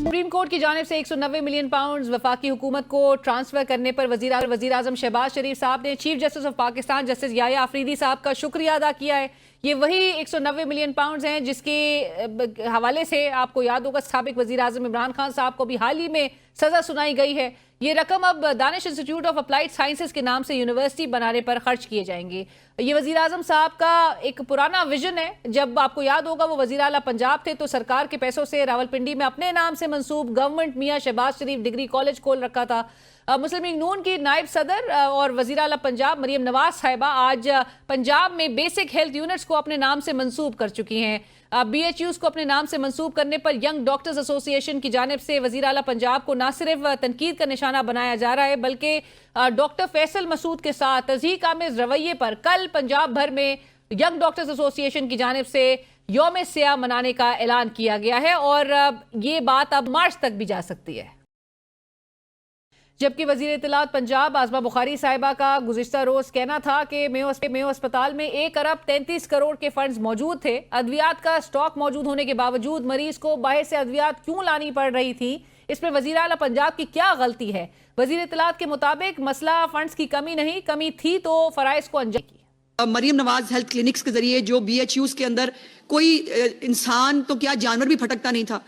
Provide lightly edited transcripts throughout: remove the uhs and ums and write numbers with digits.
Supreme court की जानिब से 190 मिलियन पाउंड वफाकी हुकूमत को ट्रांसफर करने पर वजीर आजम शहबाज शरीफ साहब ने chief justice of Pakistan justice Yahya Afridi साहब का शुक्रिया अदा किया है। ये वही 190 मिलियन पाउंड हैं जिसके हवाले से आपको याद होगा साबिक वजीर आजम इमरान खान साहब को भी हाल ही में सजा सुनाई गई है। ये रकम अब Danish institute of applied sciences के नाम से यूनिवर्सिटी बनाने पर खर्च किए जाएंगे। ये वजीर आजम साहब का एक पुराना विजन है। जब आपको याद होगा वो वजीर आला पंजाब थे तो सरकार के पैसों से रावलपिंडी में अपने नाम से मंसूब गवर्नमेंट मियां शहबाज शरीफ डिग्री कॉलेज खोल रखा था। मुस्लिम लीग नून की नायब सदर और वजीर आला पंजाब मरियम नवाज साहिबा आज पंजाब में बेसिक हेल्थ यूनिट्स को अपने नाम से मंसूब कर चुकी हैं। BHUs को अपने नाम से मंसूब करने पर यंग डॉक्टर्स एसोसिएशन की जानिब से वजीर आला पंजाब को न सिर्फ तनकीद का निशाना बनाया जा रहा है बल्कि डॉक्टर फैसल मसूद के साथ तज़हीक आमेज़ रवैये पर कल पंजाब भर में यंग डॉक्टर्स एसोसिएशन की जानिब से यौम सियाह मनाने का ऐलान किया गया है और ये बात अब मार्च तक भी जा सकती है। जबकि वजीर इत्तलात पंजाब आज़मा बुखारी साहिबा का गुज़िश्ता रोज़ कहना था कि मेयो अस्पताल में 1 अरब 33 करोड़ के फंड्स मौजूद थे। अद्वियात का स्टॉक मौजूद होने के बावजूद मरीज को बाहर से अद्वियात क्यों लानी पड़ रही थी, इसमें वजीर आला पंजाब की क्या गलती है? वजीर इत्तलात के मुताबिक मसला फंड्स की कमी नहीं, कमी थी तो फराइज को अंजाम की। मरियम नवाज हेल्थ क्लिनिक्स के जरिए जो BHUs के अंदर कोई इंसान तो क्या जानवर भी फटकता नहीं था,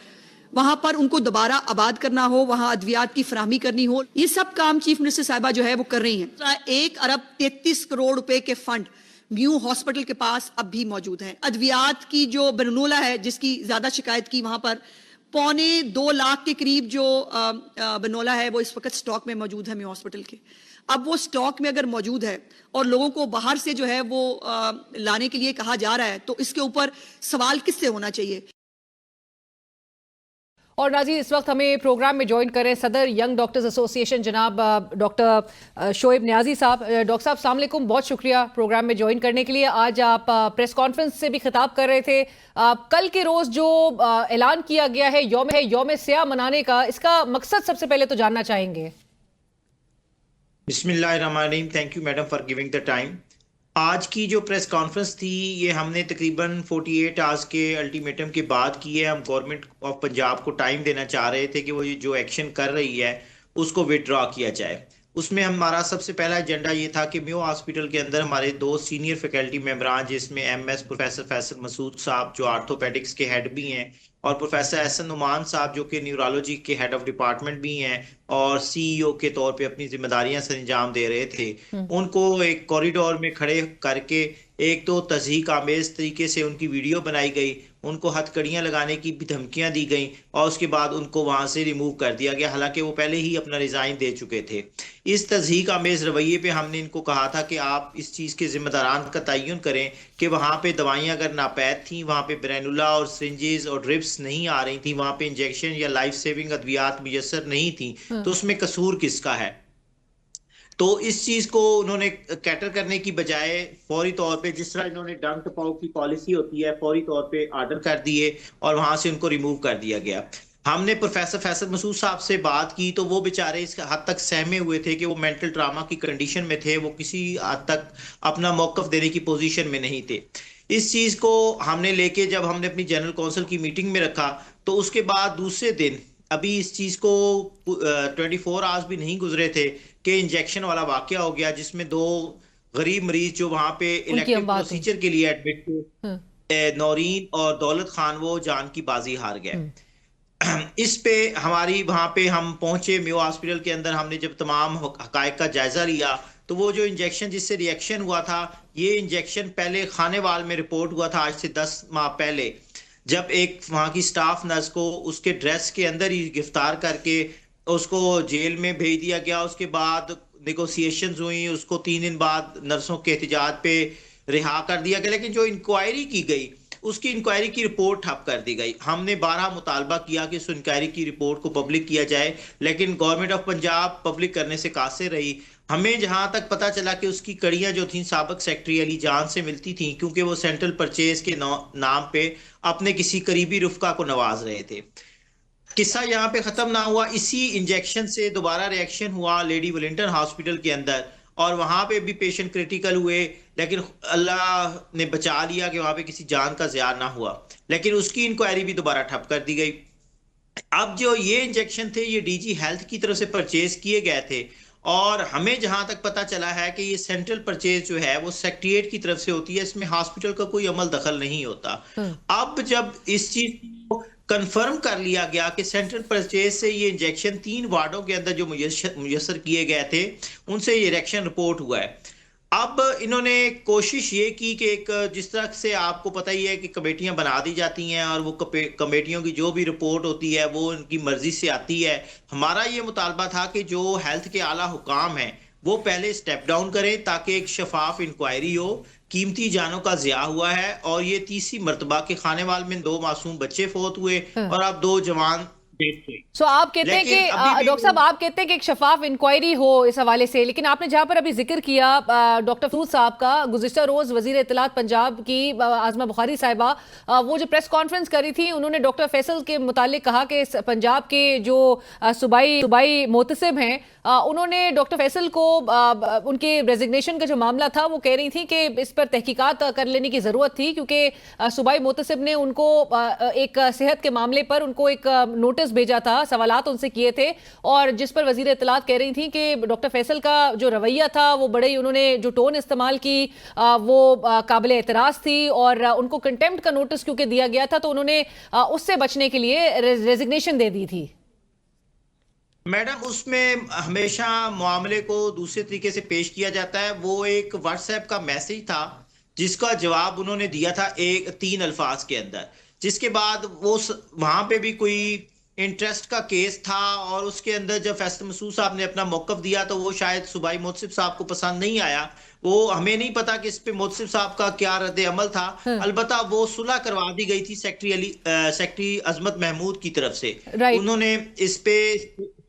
वहां पर उनको दोबारा आबाद करना हो, वहां अद्वियात की फराहमी करनी हो, ये सब काम चीफ मिनिस्टर साहिबा जो है वो कर रही हैं। 1 अरब 33 करोड़ रुपए के फंड न्यू हॉस्पिटल के पास अब भी मौजूद हैं। अद्वियात की जो बरनूला है जिसकी ज्यादा शिकायत की, वहां पर 1.25 लाख के करीब जो बनोला है वो इस वक्त स्टॉक में मौजूद है म्यू हॉस्पिटल के। अब वो स्टॉक में अगर मौजूद है और लोगों को बाहर से जो है वो लाने के लिए कहा जा रहा है तो इसके ऊपर सवाल किससे होना चाहिए। और नाज़रीन, इस वक्त हमें प्रोग्राम में ज्वाइन करें सदर यंग डॉक्टर्स एसोसिएशन जनाब डॉक्टर शोएब नियाजी साहब। डॉक्टर साहब अस्सलाम वालेकुम, बहुत शुक्रिया प्रोग्राम में ज्वाइन करने के लिए। आज आप प्रेस कॉन्फ्रेंस से भी खिताब कर रहे थे। कल के रोज़ जो ऐलान किया गया है यौम सियाह मनाने का, इसका मकसद सबसे पहले तो जानना चाहेंगे। बिस्मिल्लाहिर्रहमानिर्रहीम। Thank you madam for giving the time. आज की जो प्रेस कॉन्फ्रेंस थी ये हमने तकरीबन 48 आवर्स के अल्टीमेटम के बाद की है। हम गवर्नमेंट ऑफ पंजाब को टाइम देना चाह रहे थे कि वो जो एक्शन कर रही है उसको विड्रॉ किया जाए। उसमें हमारा सबसे पहला एजेंडा ये था कि म्यू हॉस्पिटल के अंदर हमारे 2 सीनियर फैकल्टी मेंबरान जिसमें MS प्रोफेसर फैसल मसूद साहब जो आर्थोपेडिक्स के हेड भी हैं और प्रोफेसर एहसन नुमान साहब जो कि न्यूरोलॉजी के हेड ऑफ डिपार्टमेंट भी हैं और CEO के तौर पे अपनी जिम्मेदारियां सर अंजाम दे रहे थे, उनको एक कॉरिडोर में खड़े करके एक तो तज़हीक आमेज़ तरीके से उनकी वीडियो बनाई गई, उनको हथकड़ियां लगाने की भी धमकियां दी गई और उसके बाद उनको वहां से रिमूव कर दिया गया, हालांकि वो पहले ही अपना रिजाइन दे चुके थे। इस तज़हीक आमेज़ रवैये पे हमने इनको कहा था कि आप इस चीज़ के जिम्मेदारान का तयन करें कि वहाँ पे दवाइयाँ अगर नापैद थी, वहाँ पे ब्रेनुला और सिरिंजेस और ड्रिप्स नहीं आ रही थी, वहाँ पे इंजेक्शन या लाइफ सेविंग अद्वियात मुयस्सर नहीं थी, तो उसमें कसूर किसका है? तो इस चीज को उन्होंने कैटर करने की बजाय फौरी तौर पे जिस तरह इन्होंने डंक टपाओ की पॉलिसी होती है फौरी तौर पे आर्डर कर दिए और वहां से उनको रिमूव कर दिया गया। हमने प्रोफेसर फैसल मसूद साहब से बात की तो वो बेचारे इस हद तक सहमे हुए थे कि वो मेंटल ट्रामा की कंडीशन में थे, वो किसी हद तक अपना मौकफ देने की पोजीशन में नहीं थे। इस चीज को हमने लेके जब हमने अपनी जनरल काउंसिल की मीटिंग में रखा तो उसके बाद दूसरे दिन अभी इस चीज को 24 आवर्स भी नहीं गुजरे थे कि इंजेक्शन वाला वाकया हो गया जिसमें 2 गरीब मरीज जो वहां पे इलेक्टिव प्रोसीजर के लिए एडमिट थे, नौरीन और दौलत खान, वो जान की बाजी हार गए। इस पे हमारी वहां पे हम पहुंचे म्यू हॉस्पिटल के अंदर, हमने जब तमाम हकायक का जायजा लिया तो वो जो इंजेक्शन जिससे रिएक्शन हुआ था, ये इंजेक्शन पहले खानेवाल में रिपोर्ट हुआ था आज से 10 माह पहले, जब एक वहां की स्टाफ नर्स को उसके ड्रेस के अंदर ही गिरफ्तार करके उसको जेल में भेज दिया गया। उसके बाद नेगोशिएशंस हुई, उसको 3 दिन बाद नर्सों के एहतजाज पे रिहा कर दिया गया, लेकिन जो इंक्वायरी की गई उसकी इंक्वायरी की रिपोर्ट ठप कर दी गई। हमने 12 मुतालबा किया कि उस इंक्वायरी की रिपोर्ट को पब्लिक किया जाए, लेकिन गवर्नमेंट ऑफ पंजाब पब्लिक करने से कासिर रही। हमें जहां तक पता चला कि उसकी कड़ियां जो थी साबिक सेक्रेटरी अली जान से मिलती थी, क्योंकि वो सेंट्रल परचेज के नाम पे अपने किसी करीबी रुफका को नवाज रहे थे। किस्सा यहाँ पे खत्म ना हुआ, इसी इंजेक्शन से दोबारा रिएक्शन हुआ लेडी वेलिंगटन हॉस्पिटल के अंदर और वहां पे भी पेशेंट क्रिटिकल हुए, लेकिन अल्लाह ने बचा लिया कि वहां पे किसी जान का ज़िया ना हुआ, लेकिन उसकी इंक्वायरी भी दोबारा ठप कर दी गई। अब जो ये इंजेक्शन थे ये डीजी हेल्थ की तरफ से परचेज किए गए थे, और हमें जहां तक पता चला है कि ये सेंट्रल परचेज जो है वो सेक्रेटेरिएट की तरफ से होती है, इसमें हॉस्पिटल का कोई अमल दखल नहीं होता। अब जब इस चीज को कंफर्म कर लिया गया कि सेंट्रल परचेज से ये इंजेक्शन 3 वार्डों के अंदर जो मुयस्सर किए गए थे उनसे ये इलेक्शन रिपोर्ट हुआ है। अब इन्होंने कोशिश ये की कि एक, जिस तरह से आपको पता ही है कि कमेटियां बना दी जाती हैं और वो कमेटियों की जो भी रिपोर्ट होती है वो उनकी मर्जी से आती है। हमारा ये मुतालबा था कि जो हेल्थ के आला हुकाम हैं वो पहले स्टेप डाउन करें ताकि एक शफाफ इंक्वायरी हो। कीमती जानों का ज़िया हुआ है और ये तीसरी मर्तबा के खानेवाल में 2 मासूम बच्चे फौत हुए और अब 2 जवान डेथ हुए। सो आप कहते हैं कि डॉक्टर साहब, आप कहते हैं कि एक शफाफ इंक्वायरी हो इस हवाले से, लेकिन आपने जहां पर अभी जिक्र किया डॉक्टर फरूद साहब का, गुज़िश्ता रोज वजीर इत्तलात पंजाब की आज़मा बुखारी साहिबा वो जो प्रेस कॉन्फ्रेंस करी थी, उन्होंने डॉक्टर फैसल के मुतालिक कहा कि पंजाब के जो सूबाई मोतसिब हैं उन्होंने डॉक्टर फैसल को उनके रेजिग्नेशन का जो मामला था वो कह रही थी कि इस पर तहकीकात कर लेने की ज़रूरत थी, क्योंकि सूबाई मोतसिब ने उनको एक सेहत के मामले पर उनको एक नोटिस भेजा था, सवालात उनसे किए थे, और जिस पर वजीर इत्तलात कह रही थी कि डॉक्टर फैसल का जो रवैया था वो बड़े, उन्होंने जो टोन इस्तेमाल की वो काबिल एतराज़ थी, और उनको कंटेम्प्ट का नोटिस क्योंकि दिया गया था तो उन्होंने उससे बचने के लिए रेजिग्नेशन दे दी थी। मैडम, उसमें हमेशा मामले को दूसरे तरीके से पेश किया जाता है। वो एक व्हाट्सएप का मैसेज था जिसका जवाब उन्होंने दिया था 3 अल्फाज के अंदर, जिसके बाद वो वहां पे भी कोई इंटरेस्ट का केस था, और उसके अंदर जब फैसल मसूद साहब ने अपना मौकफ दिया तो वो शायद सूबाई मोतसिब साहब को पसंद नहीं आया। वो हमें नहीं पता कि इस पे मोतसिब साहब का क्या रद्द अमल था। अलबत्ता वो सुलह करवा दी गई थी सेक्रेटरी अजमत महमूद की तरफ से। उन्होंने इस पे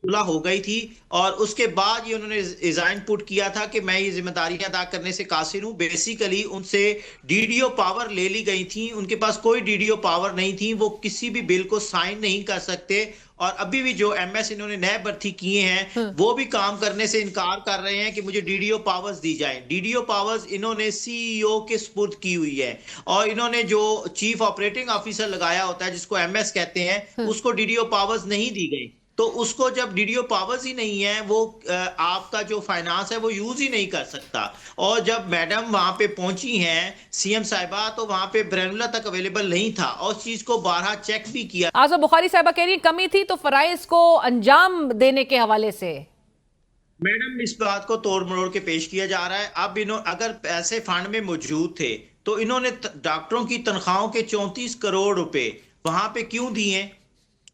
सुलह हो गई थी और उसके बाद ये उन्होंने रिजाइन पुट किया था कि मैं ये जिम्मेदारियां अदा करने से कासिर हूं। बेसिकली उनसे डीडीओ पावर ले ली गई थी, उनके पास कोई डीडीओ पावर नहीं थी, वो किसी भी बिल को साइन नहीं कर सकते। और अभी भी जो एमएस इन्होंने नए भर्ती किए हैं वो भी काम करने से इनकार कर रहे हैं कि मुझे डीडीओ पावर्स दी जाएं। डीडीओ पावर्स इन्होंने सीईओ के सुपुर्द की हुई है, और इन्होंने जो चीफ ऑपरेटिंग ऑफिसर लगाया होता है जिसको एमएस कहते हैं उसको डीडीओ पावर्स नहीं दी गई। तो उसको जब डीडीओ पावर्स ही नहीं है वो आपका जो फाइनेंस है वो यूज ही नहीं कर सकता। और जब मैडम वहां पे पहुंची हैं सीएम साहिबा, तो वहां पे ब्रेनुला तक अवेलेबल नहीं था और उस चीज को 12 चेक भी किया। आज़मा बुखारी साहिबा कह रही कमी थी तो फराइज को अंजाम देने के हवाले से मैडम इस बात को तोड़ मरोड़ के पेश किया जा रहा है। अब इन्होंने अगर पैसे फंड में मौजूद थे तो इन्होंने डॉक्टरों की तनख्वाहों के 34 करोड़ रुपए वहां पे क्यों दिए?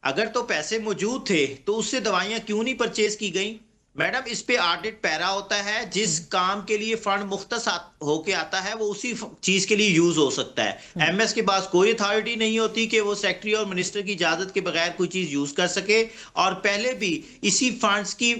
अगर तो पैसे मौजूद थे तो उससे दवाइयां क्यों नहीं परचेज की गई? मैडम इस पे ऑडिट पैरा होता है, जिस काम के लिए फंड मुख्तस होके आता है वो उसी चीज के लिए यूज हो सकता है। एमएस के पास कोई अथॉरिटी नहीं होती कि वो सेक्रेटरी और मिनिस्टर की इजाजत के बगैर कोई चीज यूज कर सके। और पहले भी इसी फंड्स की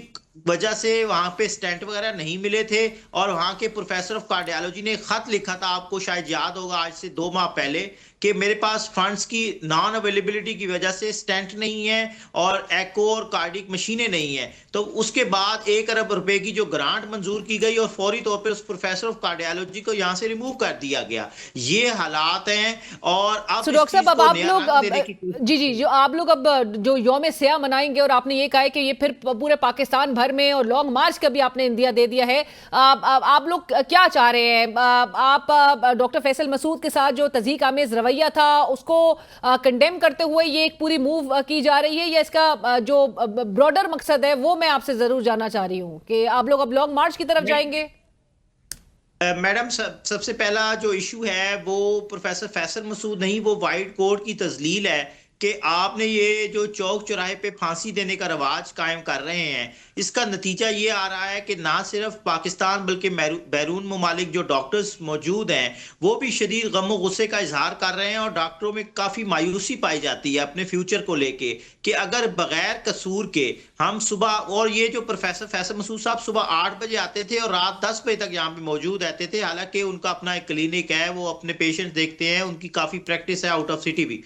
वजह से वहां पे स्टेंट वगैरह नहीं मिले थे, और वहां के प्रोफेसर ऑफ कार्डियोलॉजी ने खत लिखा था, आपको शायद याद होगा, आज से 2 माह पहले, कि मेरे पास फंड्स की नॉन अवेलेबिलिटी की वजह से स्टेंट नहीं है और एको और कार्डिक मशीनें नहीं है। तो उसके बाद 1 अरब रुपए की जो ग्रांट मंजूर की गई और फौरी तौर पर उस प्रोफेसर ऑफ कार्डियोलॉजी को यहां से रिमूव कर दिया गया। ये हालात हैं। और अब डॉक्टर साहब, अब आप लोग जी जो आप लोग अब जो यौम सियाह मनाएंगे, और आपने ये कहा है कि ये फिर पूरे पाकिस्तान भर में और लॉन्ग मार्च का भी आपने इंदिया दे दिया है, आप लोग क्या चाह रहे हैं? आप डॉक्टर फैसल मसूद के साथ जो तज़हीक आमेज रवैया था उसको कंडेम करते हुए ये एक पूरी मूव की जा रही है, या इसका जो ब्रॉडर मकसद है वो मैं आपसे जरूर जानना चाह रही हूं कि आप लोग अब लॉन्ग मार्च की तरफ जाएंगे? मैडम सबसे पहला जो इशू है वो प्रोफेसर फैसल मसूद नहीं, वो वाइट कोट की तजलील है कि आपने ये जो चौक चौराहे पे फांसी देने का रवाज कायम कर रहे हैं, इसका नतीजा ये आ रहा है कि ना सिर्फ पाकिस्तान बल्कि बैरून ममालिक जो डॉक्टर्स मौजूद हैं वो भी शदीद गम और गुस्से का इजहार कर रहे हैं, और डॉक्टरों में काफ़ी मायूसी पाई जाती है अपने फ्यूचर को लेके कि अगर बगैर कसूर के हम सुबह, और ये जो प्रोफेसर फैसल मसूद साहब सुबह 8 बजे आते थे और रात 10 बजे तक यहाँ पे मौजूद रहते थे, हालांकि उनका अपना एक क्लिनिक है, वो अपने पेशेंट देखते हैं, उनकी काफ़ी प्रैक्टिस है आउट ऑफ सिटी भी।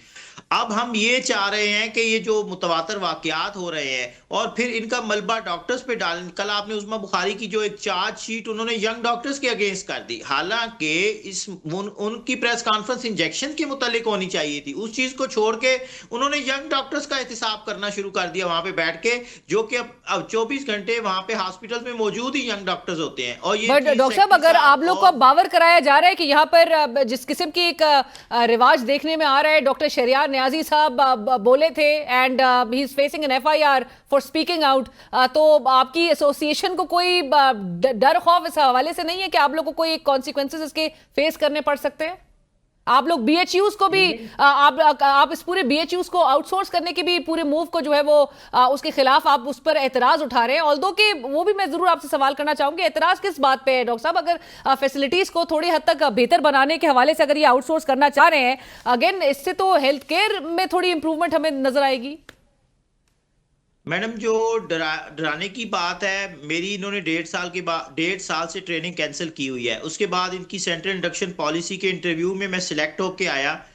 अब हम ये चाह रहे हैं कि ये जो मुतवातर वाकयात हो रहे हैं और फिर इनका मलबा डॉक्टर्स पे डाल, कल आपने उस्मा बुखारी की जो एक चार्जशीट उन्होंने यंग डॉक्टर्स के अगेंस्ट कर दी, हालांकि उनकी प्रेस कॉन्फ्रेंस इंजेक्शन के मुतालिक होनी चाहिए थी। उस चीज को छोड़ के उन्होंने यंग डॉक्टर्स का एहतिसाब करना शुरू कर दिया वहां पे बैठ के, जो कि अब 24 घंटे वहां पे हॉस्पिटल में मौजूद ही यंग डॉक्टर्स होते हैं। और ये बट डॉक्टर साहब, अगर आप लोग को अब बावर कराया जा रहा है कि यहाँ पर जिस किस्म की एक रिवाज देखने में आ रहा है, डॉक्टर शहरियार नियाजी साहब बोले थे and he is facing an FIR for speaking out, तो आपकी एसोसिएशन को कोई डर खौफ इस हवाले से नहीं है कि आप लोग को कोई कॉन्सिक्वेंसेस इसके फेस करने पड़ सकते हैं? आप लोग BHUs को भी आप इस पूरे BHUs को आउटसोर्स करने के भी पूरे मूव को जो है वो उसके खिलाफ आप उस पर एतराज उठा रहे हैं, ऑल्दो कि वो भी मैं जरूर आपसे सवाल करना चाहूंगी, एतराज किस बात पे है डॉक्टर साहब? अगर फैसिलिटीज को थोड़ी हद तक बेहतर बनाने के हवाले से अगर ये आउटसोर्स करना चाह रहे हैं, अगेन इससे तो हेल्थ केयर में थोड़ी इंप्रूवमेंट हमें नजर आएगी। मैडम, जो डराने की बात है, मेरी इन्होंने 1.5 साल से ट्रेनिंग कैंसिल की हुई है। उसके बाद इनकी सेंट्रल इंडक्शन पॉलिसी के इंटरव्यू में मैं सिलेक्ट होके आया,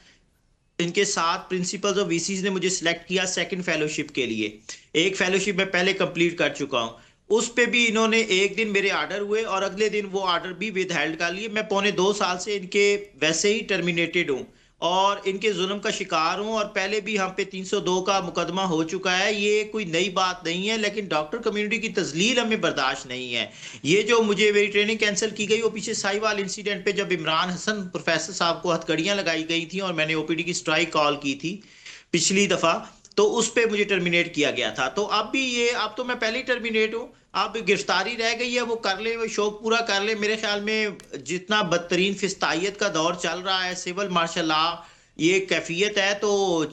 इनके 7 प्रिंसिपल्स और VCs ने मुझे सिलेक्ट किया सेकंड फेलोशिप के लिए। एक फेलोशिप मैं पहले कंप्लीट कर चुका हूं, उस पे भी इन्होंने एक दिन मेरे ऑर्डर हुए और अगले दिन वो ऑर्डर भी विद हेल्ड कर लिए। मैं 2.25 साल से इनके वैसे ही टर्मिनेटेड हूं और इनके जुल्म का शिकार हूं, और पहले भी हम पे 302 का मुकदमा हो चुका है। ये कोई नई बात नहीं है, लेकिन डॉक्टर कम्युनिटी की तजलील हमें बर्दाश्त नहीं है। ये जो मुझे मेरी ट्रेनिंग कैंसिल की गई, वो पीछे साहिवाल इंसिडेंट पे जब इमरान हसन प्रोफेसर साहब को हथकड़ियां लगाई गई थी और मैंने OPD की स्ट्राइक कॉल की थी पिछली दफा, तो उस पे मुझे टर्मिनेट किया गया था। तो अब भी ये, अब तो मैं पहले ही टर्मिनेट हूं, अब गिरफ्तारी रह गई है, वो कर ले, वो शौक पूरा कर ले। मेरे ख्याल में जितना बदतरीन फिस्तायत का दौर चल रहा है, सिविल मार्शल लॉ ये कैफियत है, तो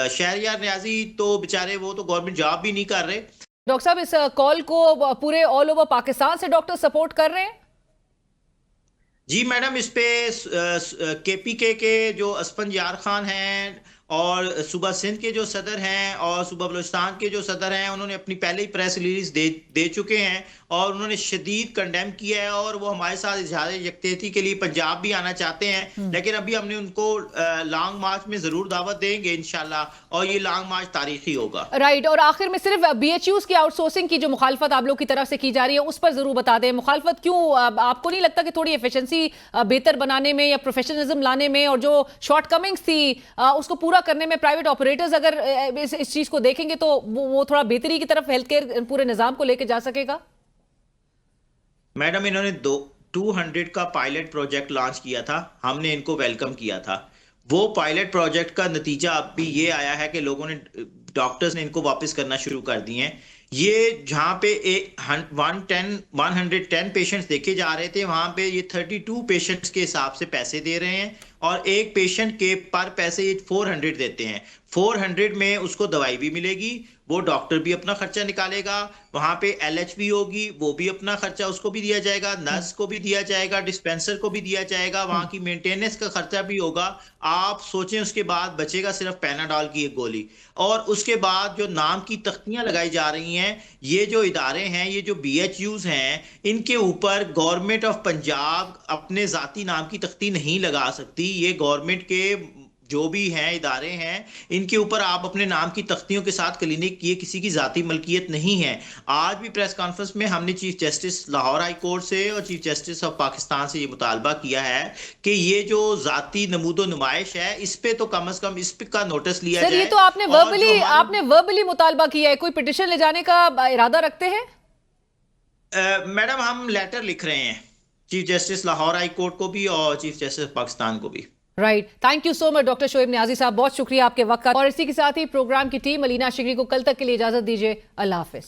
शहरियार नियाजी तो बेचारे वो तो गवर्नमेंट जॉब भी नहीं कर रहे। डॉक्टर साहब, इस कॉल को पूरे ऑल ओवर पाकिस्तान से डॉक्टर सपोर्ट कर रहे हैं? जी मैडम, इस पे KPK के जो असफंज यार खान हैं और सूबा सिंध के जो सदर हैं और सूबा बलूचिस्तान के जो सदर हैं, उन्होंने अपनी पहले ही प्रेस रिलीज दे चुके हैं और उन्होंने शदीद कंडेम किया है और वो हमारे साथ इजहार यकजहती के लिए पंजाब भी आना चाहते हैं। लेकिन अभी हमने उनको लॉन्ग मार्च में जरूर दावत देंगे इंशाल्लाह, और ये लॉन्ग मार्च तारीखी होगा। राइट। और आखिर में सिर्फ BHUs की आउटसोर्सिंग की जो मुखालफत आप लोग की तरफ से की जा रही है, उस पर जरूर बता दें, मुखालफत क्यों? आपको नहीं लगता कि थोड़ी एफिशिएंसी बेहतर बनाने में या प्रोफेशनलिज्म लाने में और जो शॉर्ट कमिंग्स थी उसको पूरा करने में प्राइवेट ऑपरेटर्स अगर इस चीज को देखेंगे तो वो थोड़ा बेहतरी की तरफ हेल्थ केयर पूरे निजाम को लेकर जा सकेगा? मैडम, इन्होंने 200 का पायलट प्रोजेक्ट लॉन्च किया था, हमने इनको वेलकम किया था। वो पायलट प्रोजेक्ट का नतीजा अब भी ये आया है कि लोगों ने, डॉक्टर्स ने इनको वापस करना शुरू कर दिए हैं। ये जहां पे 110 पेशेंट्स देखे जा रहे थे, वहां पे ये 32 पेशेंट्स के हिसाब से पैसे दे रहे हैं और एक पेशेंट के पर पैसे ये 400 देते हैं। 400 में उसको दवाई भी मिलेगी, वो डॉक्टर भी अपना खर्चा निकालेगा, वहां पे LH भी होगी, वो भी अपना खर्चा उसको भी दिया जाएगा, नर्स को भी दिया जाएगा, डिस्पेंसर को भी दिया जाएगा, वहां की मेंटेनेंस का खर्चा भी होगा। आप सोचें, उसके बाद बचेगा सिर्फ पैनाडॉल की एक गोली। और उसके बाद जो नाम की तख्तियां लगाई जा रही हैं, ये जो इदारे हैं, ये जो BHUs हैं, इनके ऊपर गवर्नमेंट ऑफ पंजाब अपने जाती नाम की तख्ती नहीं लगा सकती। ये गवर्नमेंट के जो भी हैं इदारे हैं, इनके ऊपर आप अपने नाम की तख्तियों के साथ क्लिनिक किए, किसी की जाती मलकियत नहीं है। आज भी प्रेस कॉन्फ्रेंस में हमने chief justice Lahore high court से और चीफ जस्टिस ऑफ पाकिस्तान से ये मुतालबा किया है कि ये जो जाती नमूदो नुमाइश है, इस पे तो कम से कम इस पे का नोटिस लिया जाए। ये तो आपने वर्बली मुतालबा किया है, कोई पिटिशन ले जाने का इरादा रखते हैं? मैडम, हम लेटर लिख रहे हैं chief justice Lahore high court को भी और चीफ जस्टिस पाकिस्तान को भी। Right, thank you so much doctor Shoaib Niazi साहब, बहुत शुक्रिया आपके वक्त का। और इसी के साथ ही प्रोग्राम की टीम अलीना शिगरी को कल तक के लिए इजाजत दीजिए। अल्लाह हाफिज।